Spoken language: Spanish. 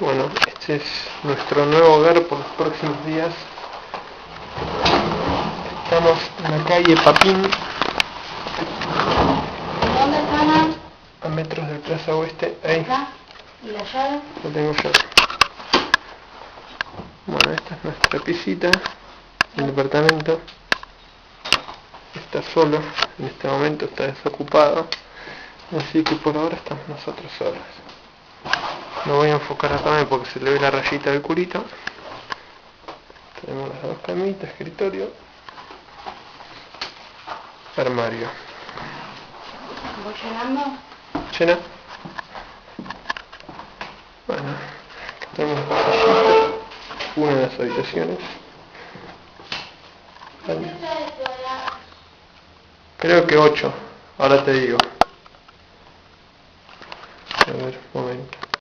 Bueno, este es nuestro nuevo hogar por los próximos días. Estamos en la calle Papín, ¿Dónde están? a metros del Plaza Oeste. Ahí. ¿Acá? ¿Y la llave? Lo tengo yo. Bueno, esta es nuestra pisita. El departamento está solo, en este momento está desocupado, así que por ahora estamos nosotros solos. No voy a enfocar a Tame porque se le ve la rayita del culito. Tenemos las dos camitas, escritorio, armario. ¿Voy llenando? ¿Llena? Bueno, acá tenemos la pasillita, una de las habitaciones. Creo que 8, ahora te digo.